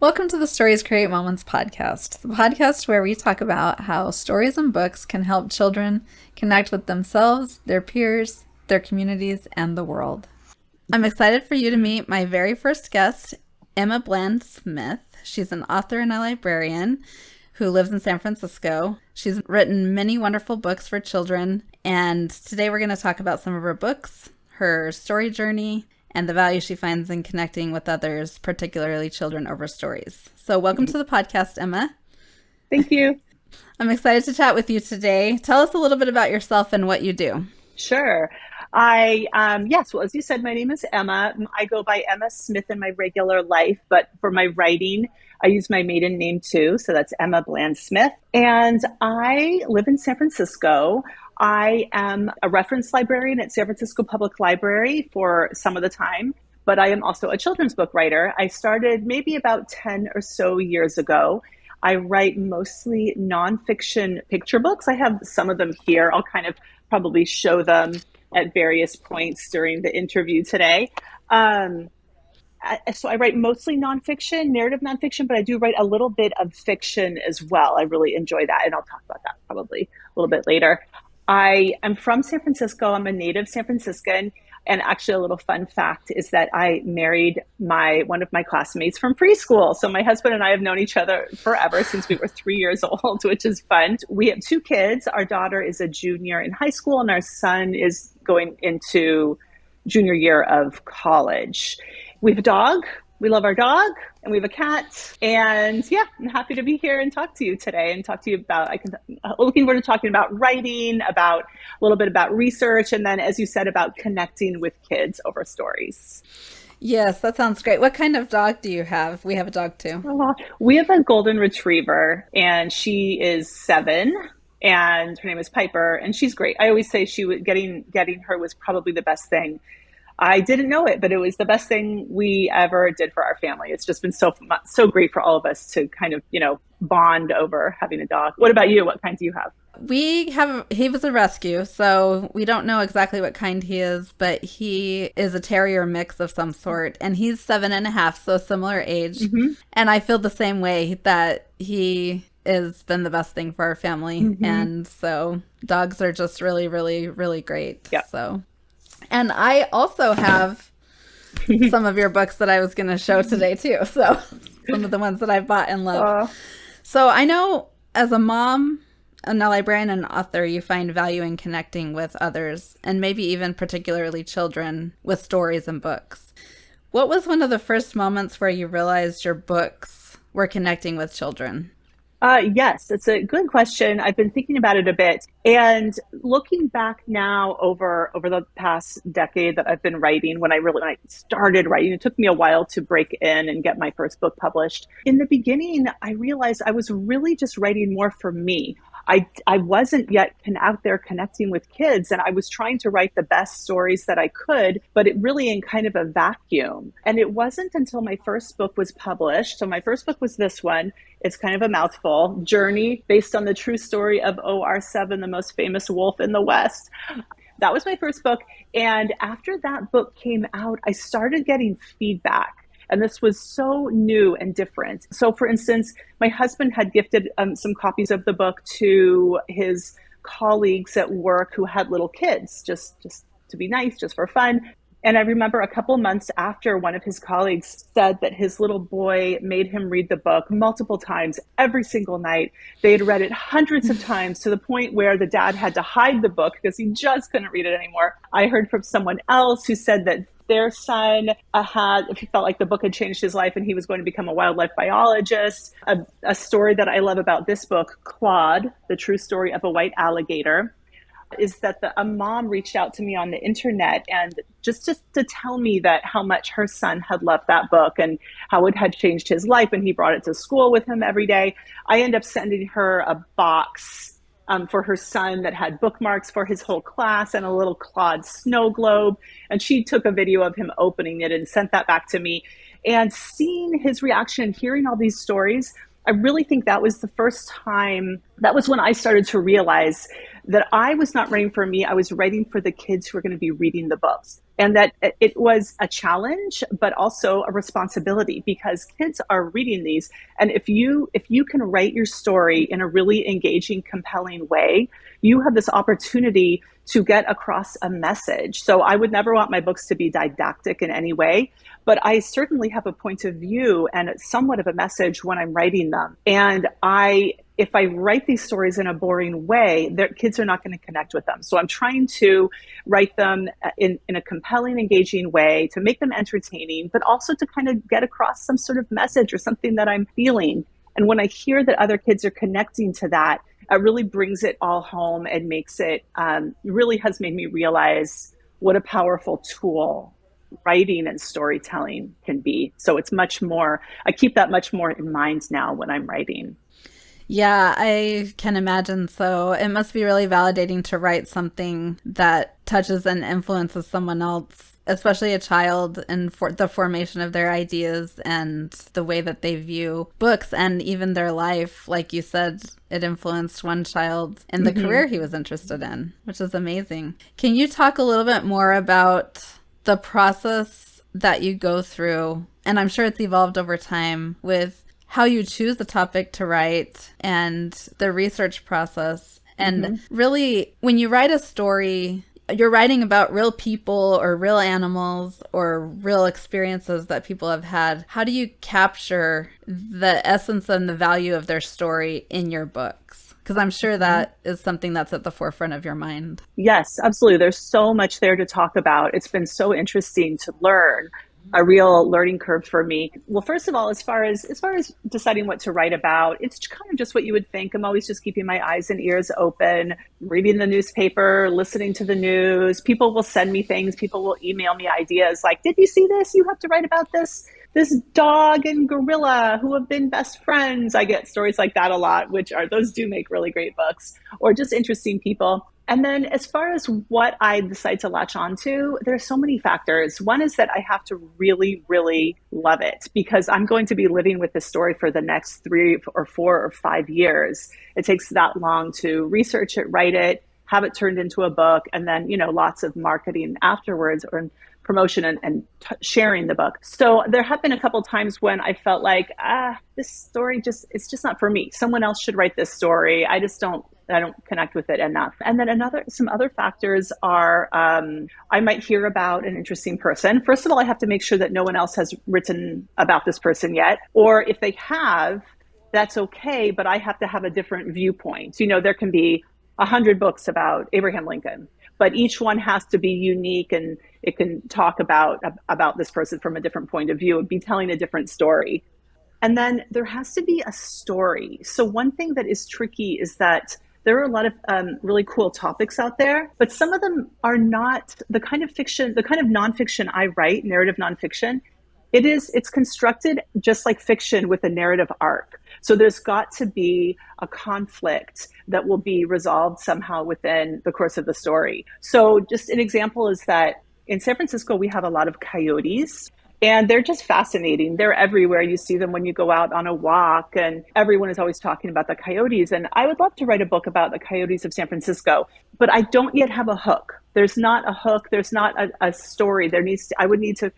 Welcome to the Stories Create Moments podcast, the podcast where we talk about how stories and books can help children connect with themselves, their peers, their communities, and the world. I'm excited for you to meet my very first guest, Emma Bland Smith. She's an author and a librarian who lives in San Francisco. She's written many wonderful books for children, and today we're going to talk about some of her books, her story journey, and the value she finds in connecting with others, particularly children, over stories. So welcome to the podcast, Emma. Thank you. I'm excited to chat with you today. Tell us a little bit about yourself and what you do. Sure. Well, as you said, my name is Emma. I go by Emma Smith in my regular life, but for my writing, I use my maiden name too. So that's Emma Bland Smith. And I live in San Francisco. I am a reference librarian at San Francisco Public Library for some of the time, but I am also a children's book writer. I started maybe about 10 or so years ago. I write mostly nonfiction picture books. I have some of them here. I'll kind of probably show them at various points during the interview today. So I write mostly nonfiction, narrative nonfiction, but I do write a little bit of fiction as well. I really enjoy that, and I'll talk about that probably a little bit later. I am from San Francisco. I'm a native San Franciscan. And actually, a little fun fact is that I married one of my classmates from preschool. So my husband and I have known each other forever since we were 3 years old, which is fun. We have two kids. Our daughter is a junior in high school, and our son is going into junior year of college. We have a dog. We love our dog, and we have a cat. And yeah, I'm happy to be here and talk to you today and talk to you about, looking forward to talking about writing, about a little bit about research, and then, as you said, about connecting with kids over stories. Yes, that sounds great. What kind of dog do you have? We have a dog too. We have a golden retriever, and she is 7. And her name is Piper, and she's great. I always say getting her was probably the best thing. I didn't know it, but it was the best thing we ever did for our family. It's just been so great for all of us to kind of, bond over having a dog. What about you? What kind do you have? He was a rescue, so we don't know exactly what kind he is, but he is a terrier mix of some sort, and he's 7.5, so similar age. Mm-hmm. And I feel the same way, that he has been the best thing for our family. Mm-hmm. And so dogs are just really, really, really great. Yep. And I also have some of your books that I was going to show today too. So some of the ones that I've bought and love. So I know as a mom, a librarian and author, you find value in connecting with others, and maybe even particularly children, with stories and books. What was one of the first moments where you realized your books were connecting with children? Yes, it's a good question. I've been thinking about it a bit, and looking back now over the past decade that I've been writing, when I started writing, it took me a while to break in and get my first book published. In the beginning, I realized I was really just writing more for me. I wasn't yet out there connecting with kids, and I was trying to write the best stories that I could, but it really in kind of a vacuum. And it wasn't until my first book was published. So my first book was this one. It's kind of a mouthful, Journey, based on the true story of OR7, the most famous wolf in the West. That was my first book. And after that book came out, I started getting feedback. And this was so new and different. So for instance, my husband had gifted some copies of the book to his colleagues at work who had little kids, just to be nice, just for fun. And I remember a couple months after, one of his colleagues said that his little boy made him read the book multiple times every single night. They had read it hundreds of times, to the point where the dad had to hide the book because he just couldn't read it anymore. I heard from someone else who said that their son he felt like the book had changed his life and he was going to become a wildlife biologist. A story that I love about this book, Claude, the true story of a white alligator, is that a mom reached out to me on the internet and just to tell me that how much her son had loved that book and how it had changed his life, and he brought it to school with him every day. I ended up sending her a box for her son that had bookmarks for his whole class and a little Claude snow globe. And she took a video of him opening it and sent that back to me. And seeing his reaction and hearing all these stories, I really think that was the first time, that was when I started to realize that I was not writing for me. I was writing for the kids who were going to be reading the books. and that it was a challenge, but also a responsibility, because kids are reading these. And if you can write your story in a really engaging, compelling way, you have this opportunity to get across a message. So I would never want my books to be didactic in any way, but I certainly have a point of view and somewhat of a message when I'm writing them. And if I write these stories in a boring way, their kids are not going to connect with them. So I'm trying to write them in a compelling, engaging way to make them entertaining, but also to kind of get across some sort of message or something that I'm feeling. And when I hear that other kids are connecting to that, it really brings it all home and makes it, really has made me realize what a powerful tool writing and storytelling can be. So it's much more, I keep that much more in mind now when I'm writing. Yeah, I can imagine so. It must be really validating to write something that touches and influences someone else, especially a child, and for the formation of their ideas and the way that they view books and even their life. Like you said, it influenced one child in the Mm-hmm. career he was interested in, which is amazing. Can you talk a little bit more about the process that you go through? And I'm sure it's evolved over time with how you choose the topic to write and the research process. And Mm-hmm. really, when you write a story, you're writing about real people or real animals or real experiences that people have had. How do you capture the essence and the value of their story in your books? Because I'm sure that is something that's at the forefront of your mind. Yes, absolutely. There's so much there to talk about. It's been so interesting to learn, a real learning curve for me. Well, first of all, as far as deciding what to write about, it's kind of just what you would think. I'm always just keeping my eyes and ears open, reading the newspaper, listening to the news. People will send me things. People will email me ideas like, "Did you see this? You have to write about this dog and gorilla who have been best friends." I get stories like that a lot, which are, those do make really great books, or just interesting people. And then as far as what I decide to latch onto, there are so many factors. One is that I have to really, really love it, because I'm going to be living with this story for the next 3 or 4 or 5 years. It takes that long to research it, write it, have it turned into a book, and then, lots of marketing afterwards, or promotion and sharing the book. So there have been a couple times when I felt like, this story it's just not for me. Someone else should write this story. I don't connect with it enough. And then some other factors are, I might hear about an interesting person. First of all, I have to make sure that no one else has written about this person yet. Or if they have, that's okay, but I have to have a different viewpoint. There can be 100 books about Abraham Lincoln, but each one has to be unique, and it can talk about this person from a different point of view and be telling a different story. And then there has to be a story. So one thing that is tricky is that there are a lot of really cool topics out there, but some of them are not the kind of fiction, the kind of nonfiction I write, narrative nonfiction. It's constructed just like fiction with a narrative arc. So there's got to be a conflict that will be resolved somehow within the course of the story. So just an example is that in San Francisco, we have a lot of coyotes. And they're just fascinating. They're everywhere. You see them when you go out on a walk, and everyone is always talking about the coyotes. And I would love to write a book about the coyotes of San Francisco, but I don't yet have a hook. There's not a hook. There's not a story. I would need to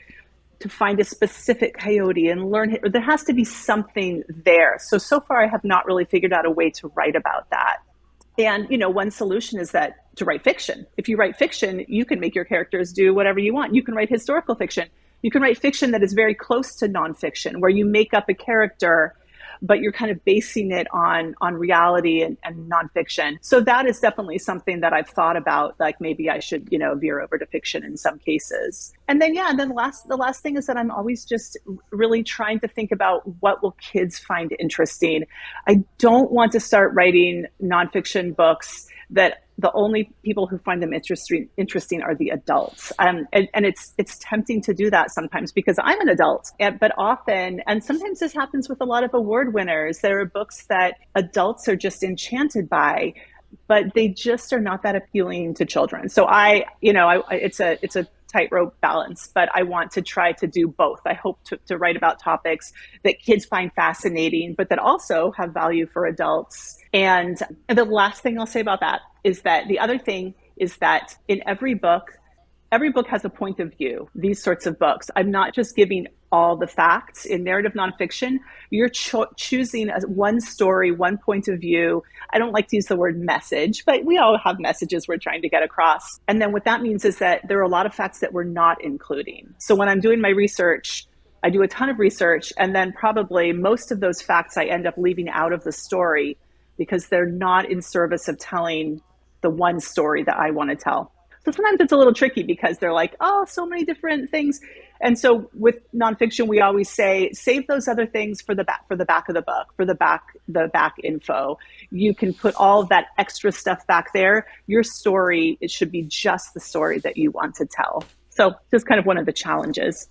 find a specific coyote and learn it. There has to be something there. So far, I have not really figured out a way to write about that. And, one solution is that to write fiction. If you write fiction, you can make your characters do whatever you want. You can write historical fiction. You can write fiction that is very close to nonfiction, where you make up a character, but you're kind of basing it on reality and nonfiction. So that is definitely something that I've thought about, like maybe I should, veer over to fiction in some cases. And then, the last thing is that I'm always just really trying to think about what will kids find interesting. I don't want to start writing nonfiction books that the only people who find them interesting are the adults. And it's tempting to do that sometimes because I'm an adult, but often, and sometimes this happens with a lot of award winners, there are books that adults are just enchanted by, but they just are not that appealing to children. So it's a tightrope balance, but I want to try to do both. I hope to write about topics that kids find fascinating, but that also have value for adults. And the last thing I'll say about that is that the other thing is that in every book, every book has a point of view, these sorts of books. I'm not just giving all the facts. In narrative nonfiction, you're choosing one story, one point of view. I don't like to use the word message, but we all have messages we're trying to get across. And then what that means is that there are a lot of facts that we're not including. So when I'm doing my research, I do a ton of research, and then probably most of those facts I end up leaving out of the story because they're not in service of telling the one story that I want to tell. So sometimes it's a little tricky because they're like, oh, so many different things. And so with nonfiction, we always say, save those other things for the back of the book, for the back info. You can put all of that extra stuff back there. Your story, it should be just the story that you want to tell. So just kind of one of the challenges.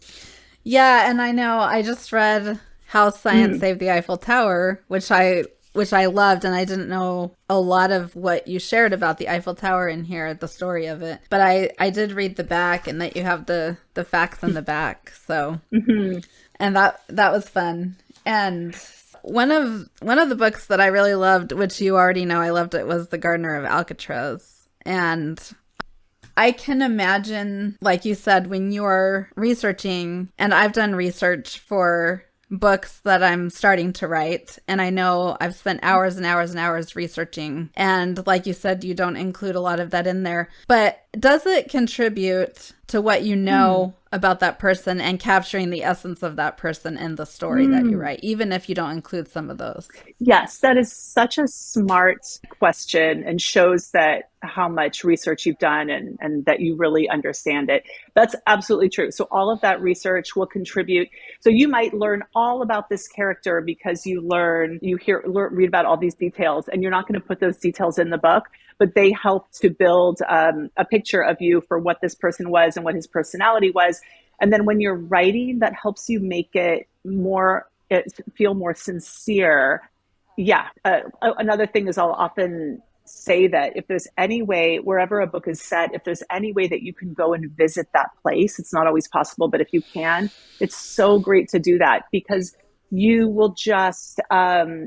Yeah, and I know I just read How Science Saved the Eiffel Tower, which I loved, and I didn't know a lot of what you shared about the Eiffel Tower in here, the story of it. But I did read the back, and that you have the facts in the back. So, and that was fun. And one of the books that I really loved, which you already know I loved it, was The Gardener of Alcatraz. And I can imagine, like you said, when you're researching, and I've done research for books that I'm starting to write, and I know I've spent hours and hours and hours researching, and like you said, you don't include a lot of that in there, but does it contribute to what you know about that person and capturing the essence of that person in the story that you write, even if you don't include some of those? Yes, that is such a smart question and shows that how much research you've done and that you really understand it. That's absolutely true. So all of that research will contribute. So you might learn all about this character because you read about all these details, and you're not going to put those details in the book, but they help to build a picture of you for what this person was and what his personality was. And then when you're writing, that helps you make it feel more sincere. Yeah. Another thing is I'll often say that if there's any way, wherever a book is set, if there's any way that you can go and visit that place, it's not always possible, but if you can, it's so great to do that, because you will just,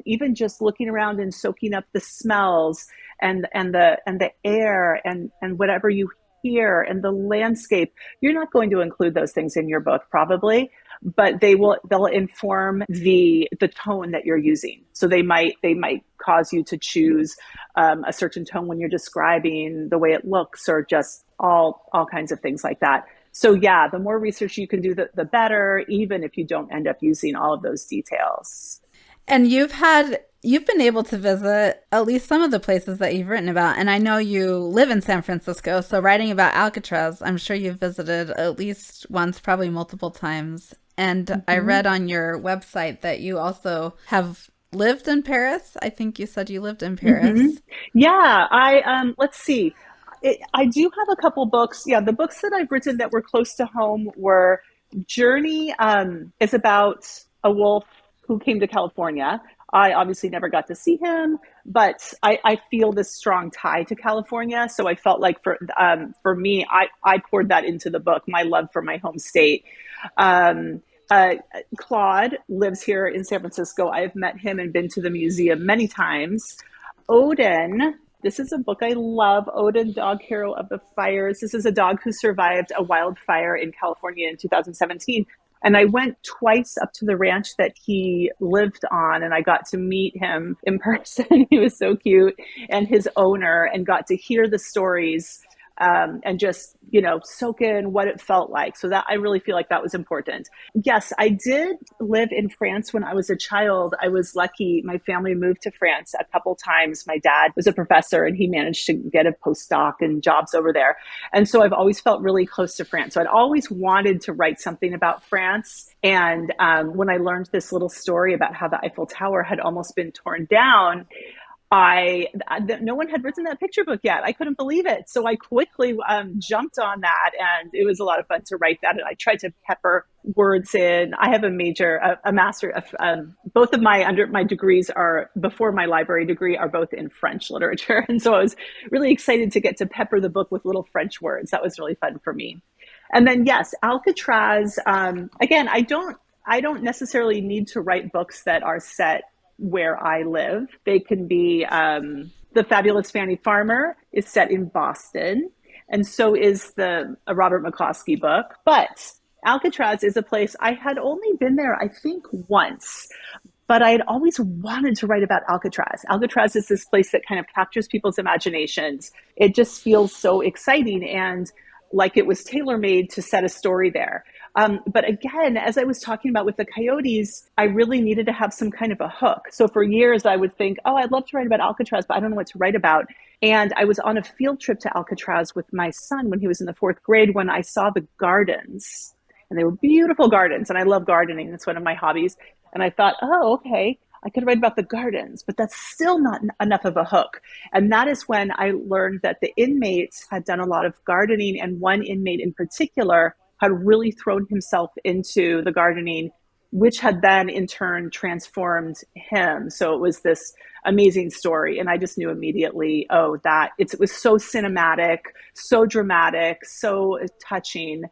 even just looking around and soaking up the smells and the air and whatever you hear and the landscape. You're not going to include those things in your book probably, but they'll inform the tone that you're using. So they might cause you to choose a certain tone when you're describing the way it looks, or just all kinds of things like that. So yeah, the more research you can do, the better, even if you don't end up using all of those details. And you've been able to visit at least some of the places that you've written about. And I know you live in San Francisco, so writing about Alcatraz, I'm sure you've visited at least once, probably multiple times. And I read on your website that you also have lived in Paris. I think you said you lived in Paris. Yeah, let's see. I do have a couple books. Yeah, the books that I've written that were close to home were Journey, is about a wolf who came to California. I obviously never got to see him, but I feel this strong tie to California. So I felt like for me, I poured that into the book, my love for my home state. Claude lives here in San Francisco. I've met him and been to the museum many times. Odin, this is a book I love. Odin, Dog Hero of the Fires. This is a dog who survived a wildfire in California in 2017. And I went twice up to the ranch that he lived on, and I got to meet him in person. He was so cute, and his owner, and got to hear the stories and just, soak in what it felt like. So that, I really feel like that was important. Yes, I did live in France when I was a child. I was lucky. My family moved to France a couple times. My dad was a professor, and he managed to get a postdoc and jobs over there. And so I've always felt really close to France. So I'd always wanted to write something about France. And when I learned this little story about how the Eiffel Tower had almost been torn down, no one had written that picture book yet. I couldn't believe it. So I quickly jumped on that, and it was a lot of fun to write that. And I tried to pepper words in. I have a master of, both of my degrees are, before my library degree, are both in French literature. And so I was really excited to get to pepper the book with little French words. That was really fun for me. And then, yes, Alcatraz, again, I don't necessarily need to write books that are set where I live. They can be, The Fabulous Fanny Farmer is set in Boston. and so is the a Robert McCloskey book. But Alcatraz is a place I had only been there, I think, once, but I had always wanted to write about Alcatraz. Alcatraz is this place that kind of captures people's imaginations. It just feels so exciting and like it was tailor made to set a story there. But again, as I was talking about with the coyotes, I really needed to have some kind of a hook. So for years, I would think, oh, I'd love to write about Alcatraz, but I don't know what to write about. And I was on a field trip to Alcatraz with my son when he was in the fourth grade when I saw the gardens. And they were beautiful gardens. And I love gardening. That's one of my hobbies. And I thought, oh, okay, I could write about the gardens, but that's still not enough of a hook. And that is when I learned that the inmates had done a lot of gardening, and one inmate in particular had really thrown himself into the gardening, which had then in turn transformed him. So it was this amazing story. And I just knew immediately, oh, it was so cinematic, so dramatic, so touching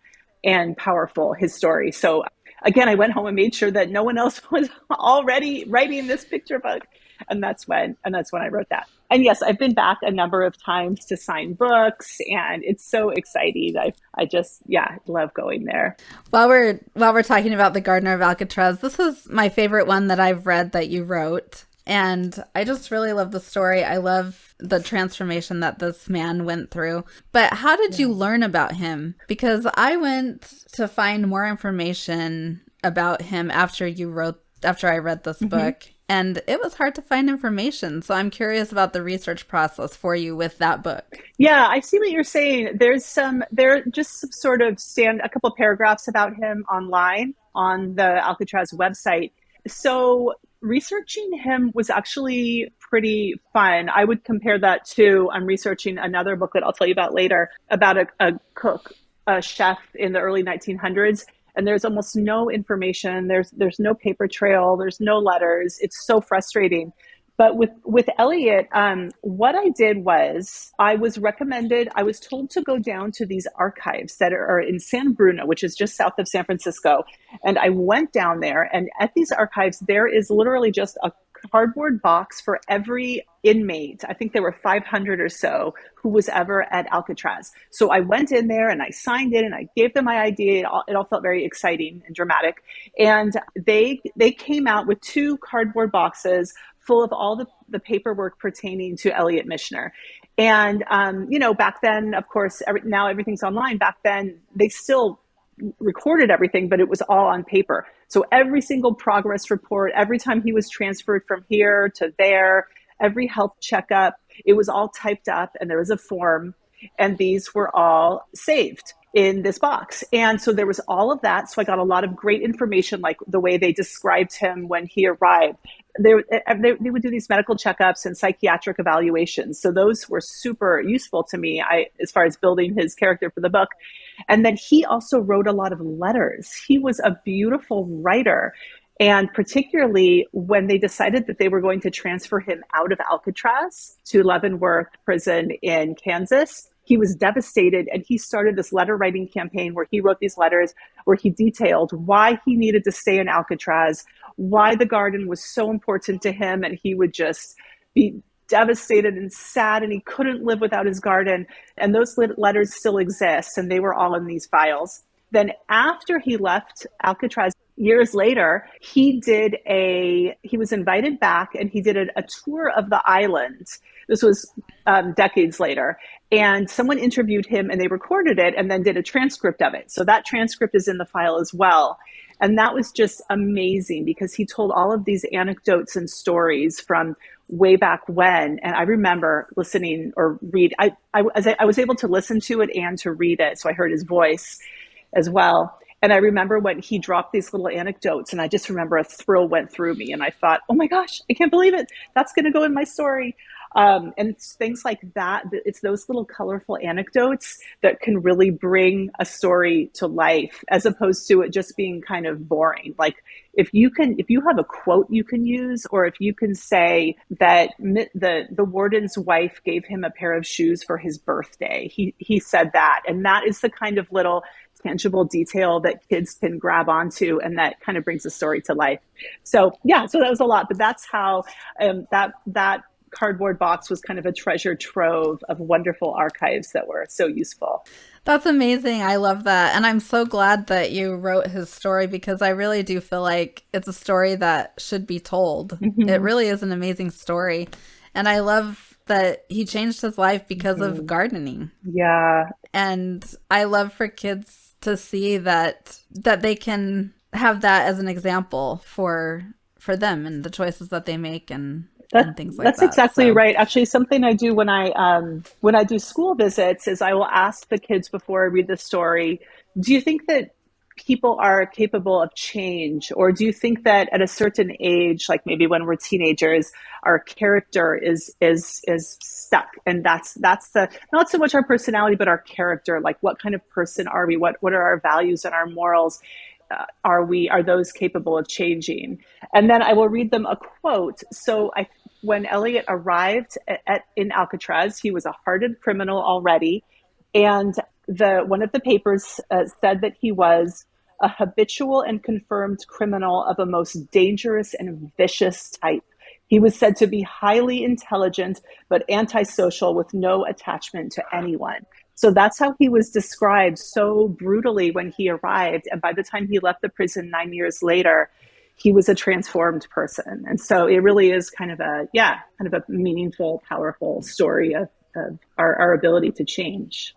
and powerful, his story. So again, I went home and made sure that no one else was already writing this picture book. And that's when I wrote that. And yes, I've been back a number of times to sign books, and it's so exciting. I just, yeah, love going there. While we're talking about the Gardener of Alcatraz, this is my favorite one that I've read that you wrote. And I just really love the story. I love the transformation that this man went through. But how did you learn about him? Because I went to find more information about him after I read this book. And it was hard to find information. So I'm curious about the research process for you with that book. Yeah, I see what you're saying. There are just some sort of a couple of paragraphs about him online on the Alcatraz website. So researching him was actually pretty fun. I would compare that to, I'm researching another book that I'll tell you about later about a cook, a chef in the early 1900s. And there's almost no information. There's no paper trail. There's no letters. It's so frustrating. But with Elliot, what I did was I was told to go down to these archives that are in San Bruno, which is just south of San Francisco. And I went down there, and at these archives, there is literally just a cardboard box for every inmate. I think there were 500 or so who was ever at Alcatraz. So I went in there and I signed in and I gave them my ID. It all felt very exciting and dramatic. And they came out with 2 cardboard boxes full of all the paperwork pertaining to Elliot Mishner. And, back then, of course, now everything's online. Back then, they still recorded everything, but it was all on paper. So every single progress report, every time he was transferred from here to there, every health checkup, it was all typed up and there was a form, and these were all saved in this box. And so there was all of that. So I got a lot of great information, like the way they described him when he arrived. They would do these medical checkups and psychiatric evaluations. So those were super useful to me as far as building his character for the book. And then he also wrote a lot of letters. He was a beautiful writer. And particularly when they decided that they were going to transfer him out of Alcatraz to Leavenworth Prison in Kansas, he was devastated, and he started this letter writing campaign where he wrote these letters where he detailed why he needed to stay in Alcatraz, why the garden was so important to him, and he would just be devastated and sad, and he couldn't live without his garden. And those letters still exist, and they were all in these files. Then after he left Alcatraz, years later, he was invited back, and he did a tour of the island. This was decades later. And someone interviewed him, and they recorded it and then did a transcript of it. So that transcript is in the file as well. And that was just amazing because he told all of these anecdotes and stories from way back when. And I remember listening or read, I was able to listen to it and to read it. So I heard his voice as well. And I remember when he dropped these little anecdotes, and I just remember a thrill went through me. And I thought, oh my gosh, I can't believe it. That's going to go in my story. And it's things like that. It's those little colorful anecdotes that can really bring a story to life, as opposed to it just being kind of boring. Like if you have a quote you can use, or if you can say that the warden's wife gave him a pair of shoes for his birthday, he said that, and that is the kind of little tangible detail that kids can grab onto, and that kind of brings a story to life. So yeah, so that was a lot, but that's how that cardboard box was kind of a treasure trove of wonderful archives that were so useful. That's amazing. I love that. And I'm so glad that you wrote his story because I really do feel like it's a story that should be told. It Hmm. really is an amazing story. And I love that he changed his life because of Hmm. gardening. Yeah. And I love for kids to see that they can have that as an example for them and the choices that they make and things like That's that. exactly So, right. Actually, something I do when I do school visits is I will ask the kids before I read the story, do you think that people are capable of change, or do you think that at a certain age, like maybe when we're teenagers, our character is stuck, and that's the not so much our personality, but our character. Like, what kind of person are we? What are our values and our morals? Are those capable of changing? And then I will read them a quote. When Elliot arrived in Alcatraz, he was a hardened criminal already, and the one of the papers said that he was a habitual and confirmed criminal of a most dangerous and vicious type. He was said to be highly intelligent but antisocial with no attachment to anyone. So that's how he was described so brutally when he arrived. And by the time he left the prison 9 years later, he was a transformed person. And so it really is kind of a meaningful, powerful story of our ability to change.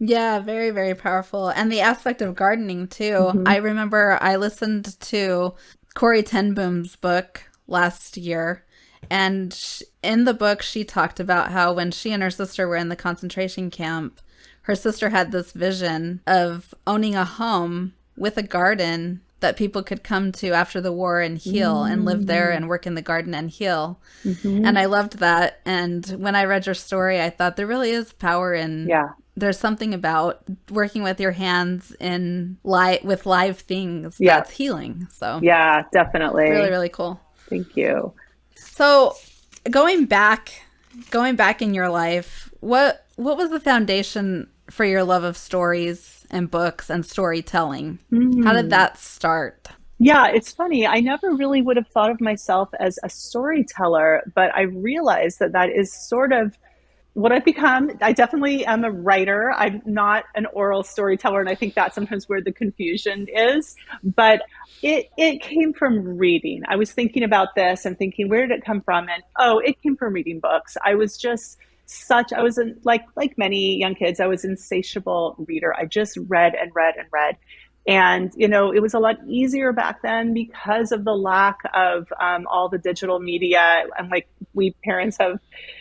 yeah, very, very powerful. And the aspect of gardening, too. Hmm. I remember I listened to Corey Ten Boom's book last year. And in the book, she talked about how when she and her sister were in the concentration camp, her sister had this vision of owning a home with a garden that people could come to after the war and heal and live there Mm-hmm. and work in the garden and heal. Mm-hmm. And I loved that. And when I read your story, I thought there really is power in Yeah. there's something about working with your hands in light with live things Yeah. that's healing. So Yeah, really, definitely. really cool. Thank you. So going back going back in your life, what was the foundation for your love of stories and books and storytelling? How did Hmm. that start? Yeah, it's funny. I never really would have thought of myself as a storyteller, but I realized that that is sort of what I've become. I definitely am a writer. I'm not an oral storyteller, and I think that's sometimes where the confusion is. But it came from reading. I was thinking about this and thinking, where did it come from? And oh, it came from reading books. I was just such I was in, like many young kids, I was an insatiable reader. I just read and read and read. And, it was a lot easier back then because of the lack of all the digital media. And like we parents have,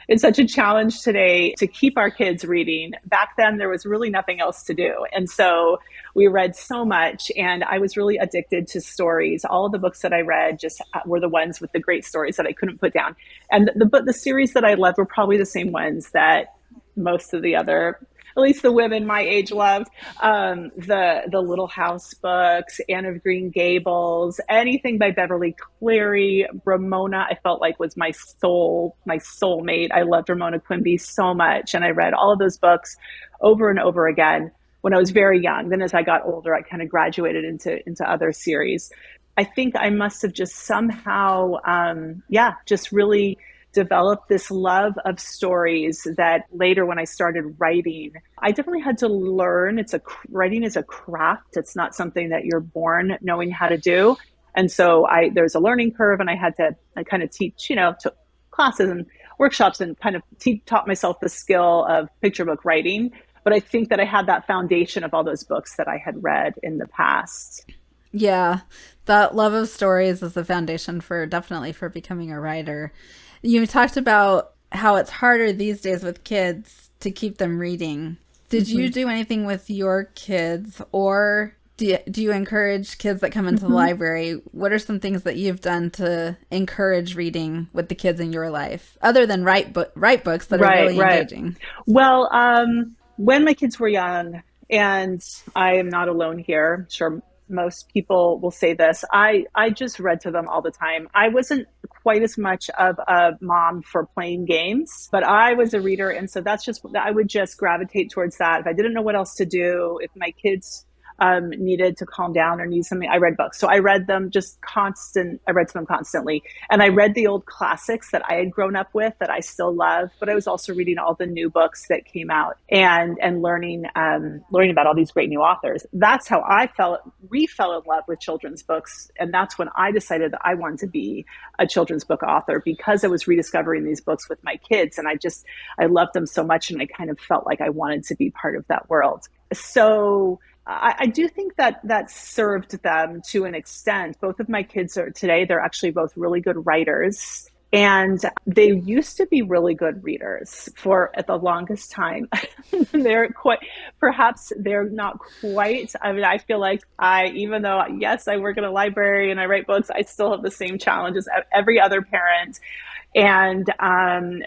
it's such a challenge today to keep our kids reading. Back then, there was really nothing else to do. And so we read so much. And I was really addicted to stories. All of the books that I read just were the ones with the great stories that I couldn't put down. And the series that I loved were probably the same ones that most of the other, at least the women my age loved. The Little House books, Anne of Green Gables, anything by Beverly Cleary. Ramona, I felt like was my soulmate. I loved Ramona Quimby so much, and I read all of those books over and over again when I was very young. Then as I got older, I kind of graduated into other series. I think I must have just somehow, just really developed this love of stories that later when I started writing, I definitely had to learn. Writing is a craft. It's not something that you're born knowing how to do. And so there's a learning curve, and I kind of teach, took classes and workshops and kind of taught myself the skill of picture book writing. But I think that I had that foundation of all those books that I had read in the past. Yeah, that love of stories is the foundation for definitely for becoming a writer. You talked about how it's harder these days with kids to keep them reading. Did you Hmm. do anything with your kids, or do you encourage kids that come into the Hmm. library? What are some things that you've done to encourage reading with the kids in your life, other than write books that are Right, really right. engaging? Well, when my kids were young, and I am not alone here, I'm sure most people will say this, I just read to them all the time. I wasn't quite as much of a mom for playing games, but I was a reader. And so I would just gravitate towards that. If I didn't know what else to do, if my kids needed to calm down or need something, I read books. So I read them just constant. I read them constantly. And I read the old classics that I had grown up with that I still love, but I was also reading all the new books that came out and learning about all these great new authors. That's how we fell in love with children's books. And that's when I decided that I wanted to be a children's book author, because I was rediscovering these books with my kids. And I loved them so much. And I kind of felt like I wanted to be part of that world. So I do think that that served them to an extent. Both of my kids are today, they're actually both really good writers. And they used to be really good readers for at the longest time. Perhaps they're not quite. I mean, I feel like even though, yes, I work in a library and I write books, I still have the same challenges as every other parent. And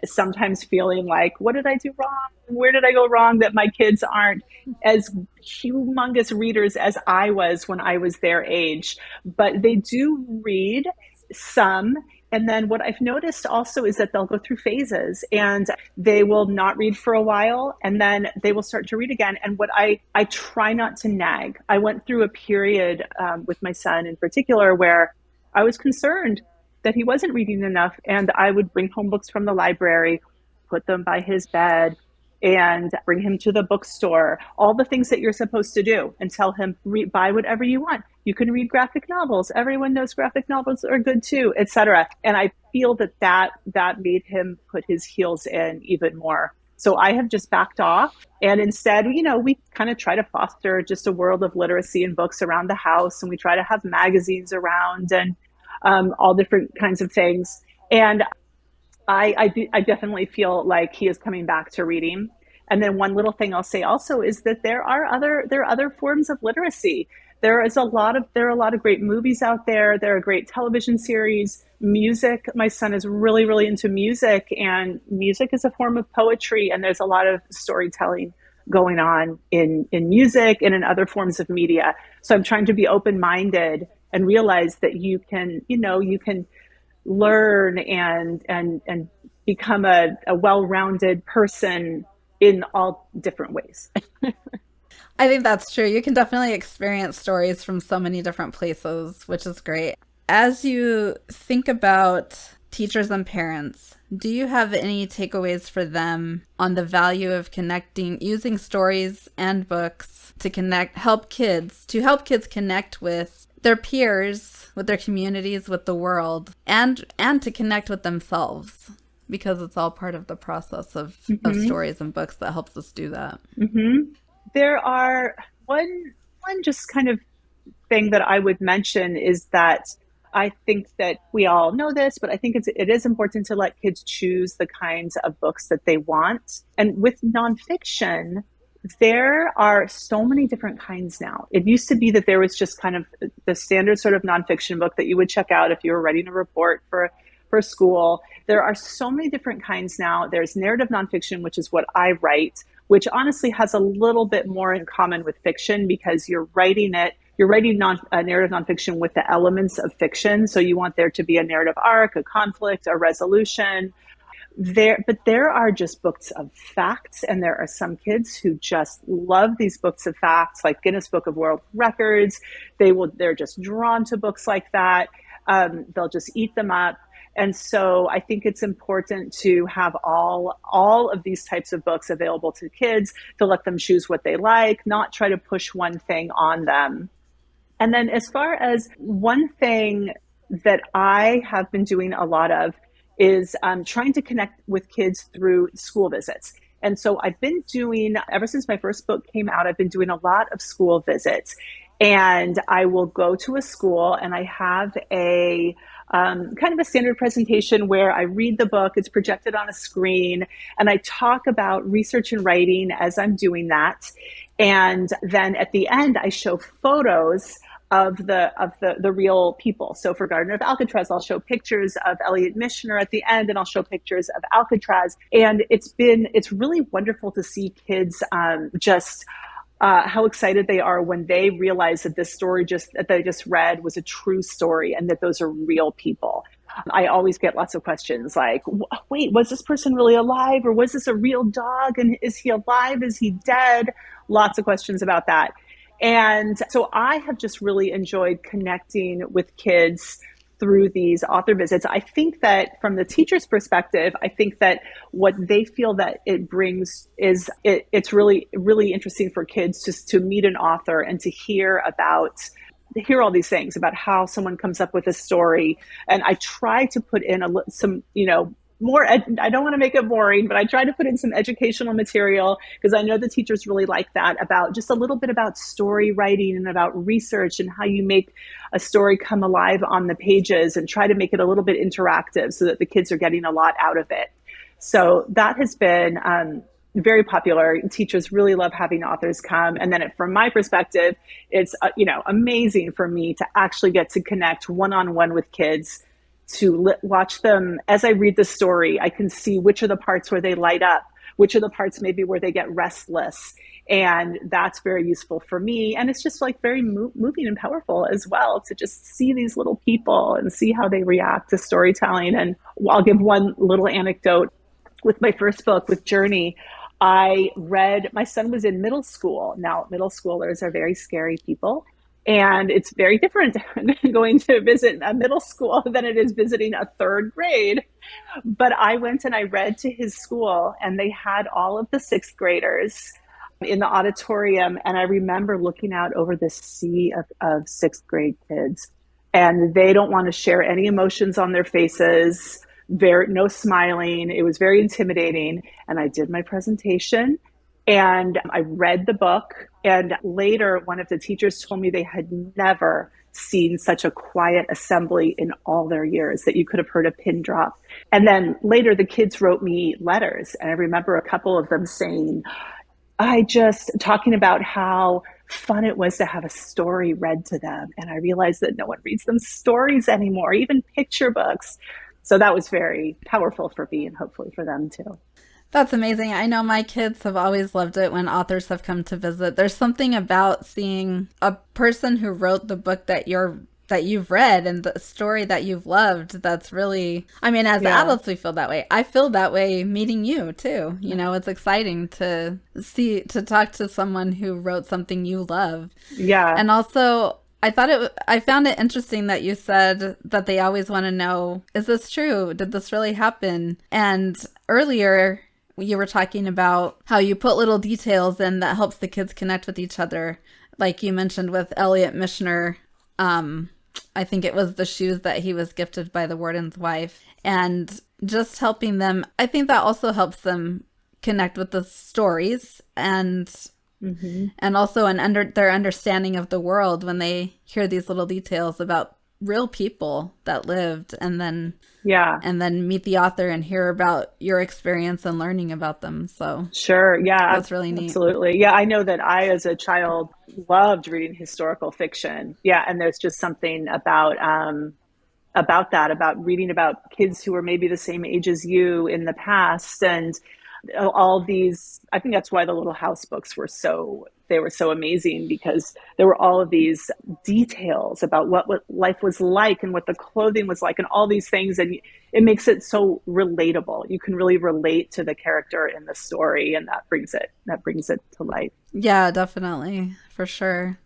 sometimes feeling like, what did I do wrong? Where did I go wrong that my kids aren't as humongous readers as I was when I was their age? But they do read some. And then what I've noticed also is that they'll go through phases and they will not read for a while and then they will start to read again. And I try not to nag. I went through a period with my son in particular where I was concerned that he wasn't reading enough. And I would bring home books from the library, put them by his bed, and bring him to the bookstore, all the things that you're supposed to do, and tell him, buy whatever you want. You can read graphic novels. Everyone knows graphic novels are good too, etc. And I feel that made him put his heels in even more. So I have just backed off. And instead, we kind of try to foster just a world of literacy and books around the house. And we try to have magazines around and all different kinds of things. And I definitely feel like he is coming back to reading. And then one little thing I'll say also is that there are other forms of literacy. There are a lot of great movies out there. There are great television series, music. My son is really, really into music, and music is a form of poetry. And there's a lot of storytelling going on in music and in other forms of media. So I'm trying to be open-minded and realize that you can learn and become a well-rounded person in all different ways. I think that's true. You can definitely experience stories from so many different places, which is great. As you think about teachers and parents, do you have any takeaways for them on the value of using stories and books to help kids connect with their peers, with their communities, with the world, and to connect with themselves? Because it's all part of the process of stories and books that helps us do that. Mm-hmm. There are one just kind of thing that I would mention is that I think that we all know this, but I think it is important to let kids choose the kinds of books that they want. And with nonfiction, there are so many different kinds now. It used to be that there was just kind of the standard sort of nonfiction book that you would check out if you were writing a report for school. There are so many different kinds now. There's narrative nonfiction, which is what I write, which honestly has a little bit more in common with fiction because you're writing narrative nonfiction with the elements of fiction. So you want there to be a narrative arc, a conflict, a resolution. But there are just books of facts, and there are some kids who just love these books of facts, like Guinness Book of World Records. They're just drawn to books like that. They'll just eat them up. And so I think it's important to have all of these types of books available to kids, to let them choose what they like, not try to push one thing on them. And then as far as one thing that I have been doing a lot of is trying to connect with kids through school visits. And so I've been doing, ever since my first book came out, I've been doing a lot of school visits. And I will go to a school and I have a kind of a standard presentation where I read the book, it's projected on a screen, and I talk about research and writing as I'm doing that. And then at the end, I show photos of the real people. So for Gardener of Alcatraz, I'll show pictures of Elliot Mishner at the end, and I'll show pictures of Alcatraz. And it's really wonderful to see kids how excited they are when they realize that this story that they just read was a true story and that those are real people. I always get lots of questions like, wait, was this person really alive? Or was this a real dog? And is he alive? Is he dead? Lots of questions about that. And so I have just really enjoyed connecting with kids through these author visits. I think that from the teacher's perspective, I think that what they feel that it brings is it's really, really interesting for kids just to meet an author and to hear all these things about how someone comes up with a story. And I try to put in some, I don't want to make it boring, but I try to put in some educational material because I know the teachers really like that, about just a little bit about story writing and about research and how you make a story come alive on the pages, and try to make it a little bit interactive so that the kids are getting a lot out of it. So that has been very popular. Teachers really love having authors come. And then from my perspective, it's, amazing for me to actually get to connect one-on-one with kids, to watch them as I read the story. I can see which are the parts where they light up, which are the parts maybe where they get restless. And that's very useful for me. And it's just like very moving and powerful as well, to just see these little people and see how they react to storytelling. And I'll give one little anecdote. With my first book, with Journey, my son was in middle school. Now, middle schoolers are very scary people. And it's very different going to visit a middle school than it is visiting a third grade. But I went and I read to his school, and they had all of the sixth graders in the auditorium. And I remember looking out over this sea of sixth grade kids, and they don't want to share any emotions on their faces. No smiling. It was very intimidating. And I did my presentation and I read the book. And later, one of the teachers told me they had never seen such a quiet assembly in all their years, that you could have heard a pin drop. And then later, the kids wrote me letters. And I remember a couple of them saying, talking about how fun it was to have a story read to them. And I realized that no one reads them stories anymore, even picture books. So that was very powerful for me, and hopefully for them too. That's amazing. I know my kids have always loved it when authors have come to visit. There's something about seeing a person who wrote the book that you've read and the story that you've loved. That's really, I mean, as adults, we feel that way. I feel that way meeting you too. It's exciting to talk to someone who wrote something you love. Yeah. And also, I found it interesting that you said that they always want to know, is this true? Did this really happen? And earlier you were talking about how you put little details in that helps the kids connect with each other. Like you mentioned with Elliot Mishner, I think it was the shoes that he was gifted by the warden's wife, and just helping them. I think that also helps them connect with the stories and also their understanding of the world when they hear these little details about real people that lived, and then meet the author and hear about your experience and learning about them. So sure. Yeah, that's really neat. Absolutely. Yeah, I know that I, as a child, loved reading historical fiction. Yeah, and there's just something about that, about reading about kids who were maybe the same age as you in the past, and all these. I think that's why the Little House books were so amazing, because there were all of these details about what life was like and what the clothing was like and all these things, and it makes it so relatable. You can really relate to the character in the story, and that brings it to life. Yeah, definitely, for sure.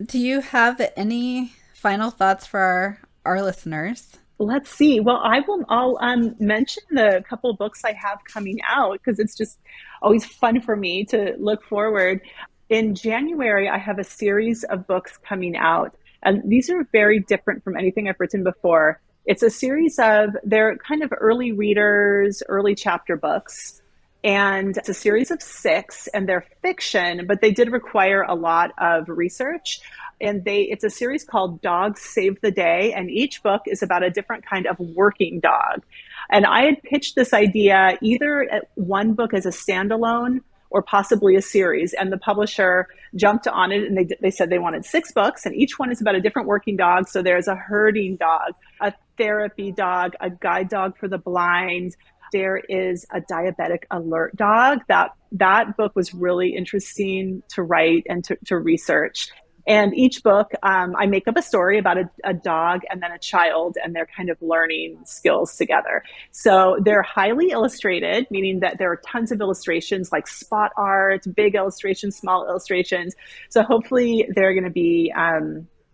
Do you have any final thoughts for our listeners? Let's see. Well, I'll mention the couple of books I have coming out, because it's just always fun for me to look forward. In January, I have a series of books coming out, and these are very different from anything I've written before. It's a series they're kind of early readers, early chapter books, and it's a series of 6, and they're fiction, but they did require a lot of research. And it's a series called Dogs Save the Day, and each book is about a different kind of working dog. And I had pitched this idea either at one book as a standalone or possibly a series, and the publisher jumped on it, and they said they wanted 6 books, and each one is about a different working dog. So there's a herding dog, a therapy dog, a guide dog for the blind. There is a diabetic alert dog. That book was really interesting to write and to research. And each book, I make up a story about a dog and then a child, and they're kind of learning skills together. So they're highly illustrated, meaning that there are tons of illustrations like spot art, big illustrations, small illustrations. So hopefully they're going to be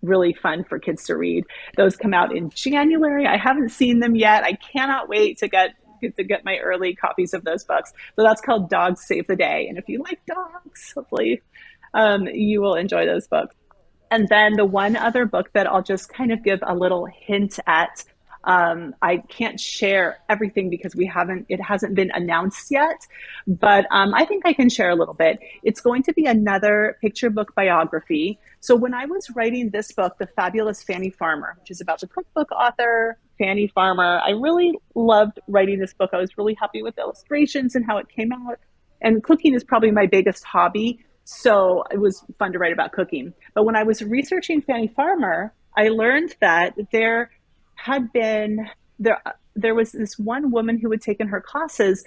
really fun for kids to read. Those come out in January. I haven't seen them yet. I cannot wait to get my early copies of those books. So that's called Dogs Save the Day. And if you like dogs, hopefully you will enjoy those books. And then the one other book that I'll just kind of give a little hint at, I can't share everything because it hasn't been announced yet, but I think I can share a little bit. It's going to be another picture book biography. So when I was writing this book, The Fabulous Fanny Farmer, which is about the cookbook author, Fanny Farmer, I really loved writing this book. I was really happy with the illustrations and how it came out. And cooking is probably my biggest hobby. So it was fun to write about cooking. But when I was researching Fanny Farmer, I learned that had been there was this one woman who had taken her classes,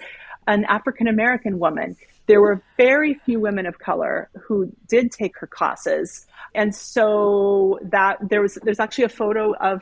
an African American woman. There were very few women of color who did take her classes. And so that there's actually a photo of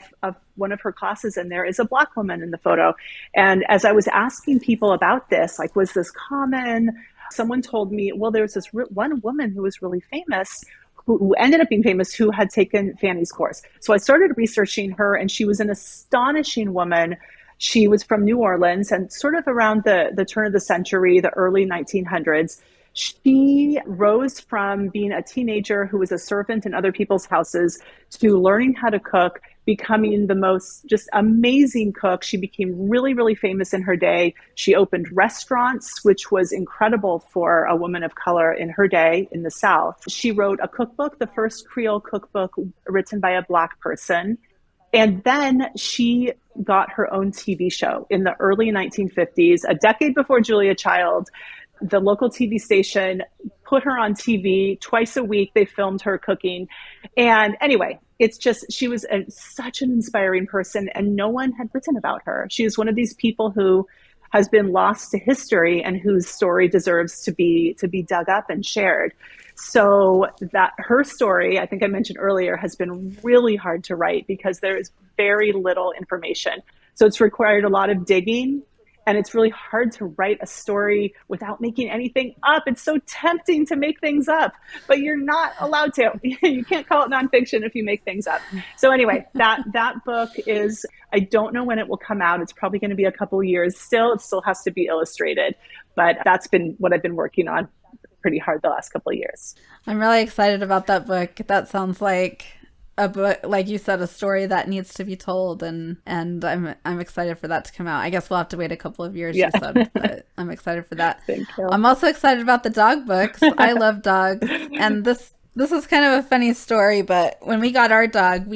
one of her classes, and there is a Black woman in the photo. And as I was asking people about this, like, was this common? Someone told me, well, there's this one woman who was really famous, who ended up being famous, who had taken Fanny's course. So I started researching her, and she was an astonishing woman. She was from New Orleans, and sort of around the turn of the century, the early 1900s, she rose from being a teenager who was a servant in other people's houses to learning how to cook, becoming the most just amazing cook. She became really, really famous in her day. She opened restaurants, which was incredible for a woman of color in her day in the South. She wrote a cookbook, the first Creole cookbook written by a Black person. And then she got her own TV show in the early 1950s, a decade before Julia Child. The local TV station put her on TV twice a week. They filmed her cooking. And anyway, it's just, she was such an inspiring person, and no one had written about her. She is one of these people who has been lost to history and whose story deserves to be dug up and shared. So that her story, I think I mentioned earlier, has been really hard to write because there is very little information. So it's required a lot of digging. And it's really hard to write a story without making anything up. It's so tempting to make things up, but you're not allowed to. You can't call it nonfiction if you make things up. So anyway, that book is, I don't know when it will come out. It's probably going to be a couple of years still. It still has to be illustrated, but that's been what I've been working on pretty hard the last couple of years. I'm really excited about that book. That sounds like a book, like you said, a story that needs to be told, and I'm excited for that to come out. I guess we'll have to wait a couple of years, Yeah. you said, but I'm excited for that. Thank you. I'm also excited about the dog books. I love dogs, and this is kind of a funny story, but when we got our dog,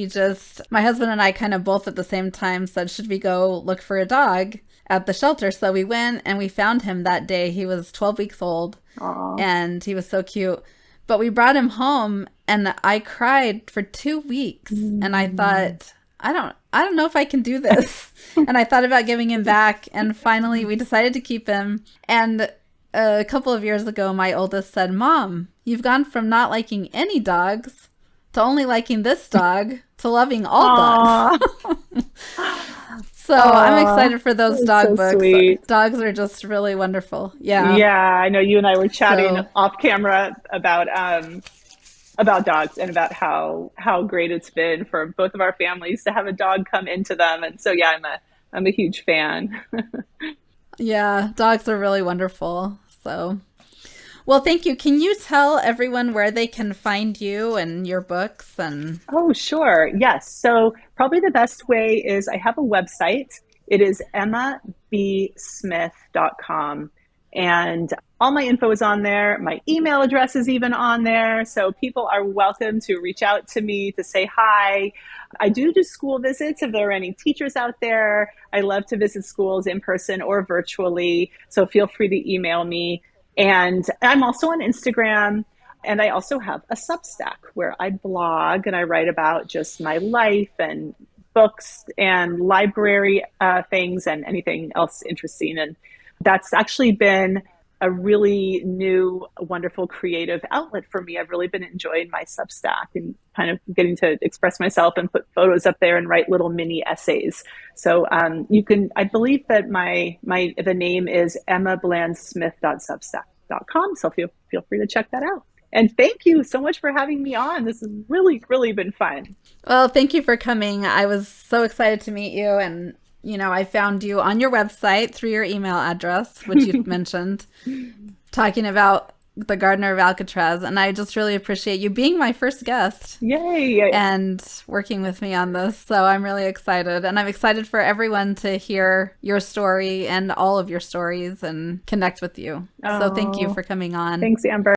my husband and I kind of both at the same time said, should we go look for a dog at the shelter? So we went and we found him that day. He was 12 weeks old. Aww. And he was so cute. But we brought him home, and I cried for 2 weeks. And I thought, I don't know if I can do this. And I thought about giving him back. And finally, we decided to keep him. And a couple of years ago, my oldest said, Mom, you've gone from not liking any dogs to only liking this dog to loving all dogs. So I'm excited for those dog so books. Sweet. Dogs are just really wonderful. Yeah. Yeah, I know you and I were chatting off camera about dogs and about how great it's been for both of our families to have a dog come into them. And so yeah, I'm a huge fan. Yeah, dogs are really wonderful. So, well, thank you. Can you tell everyone where they can find you and your books? And Oh, sure. Yes. So probably the best way is I have a website. It is emmabsmith.com. And all my info is on there. My email address is even on there. So people are welcome to reach out to me to say hi. I do school visits if there are any teachers out there. I love to visit schools in person or virtually. So feel free to email me. And I'm also on Instagram, and I also have a Substack where I blog and I write about just my life and books and library things and anything else interesting. And that's actually been a really new, wonderful creative outlet for me. I've really been enjoying my Substack and kind of getting to express myself and put photos up there and write little mini essays. So you can, I believe that the name is emmablandsmith.substack.com. So feel free to check that out. And thank you so much for having me on. This has really, really been fun. Well, thank you for coming. I was so excited to meet you. And, I found you on your website through your email address, which you've mentioned, talking about the Gardener of Alcatraz. And I just really appreciate you being my first guest. Yay! And working with me on this. So I'm really excited. And I'm excited for everyone to hear your story and all of your stories and connect with you. So thank you for coming on. Thanks, Amber.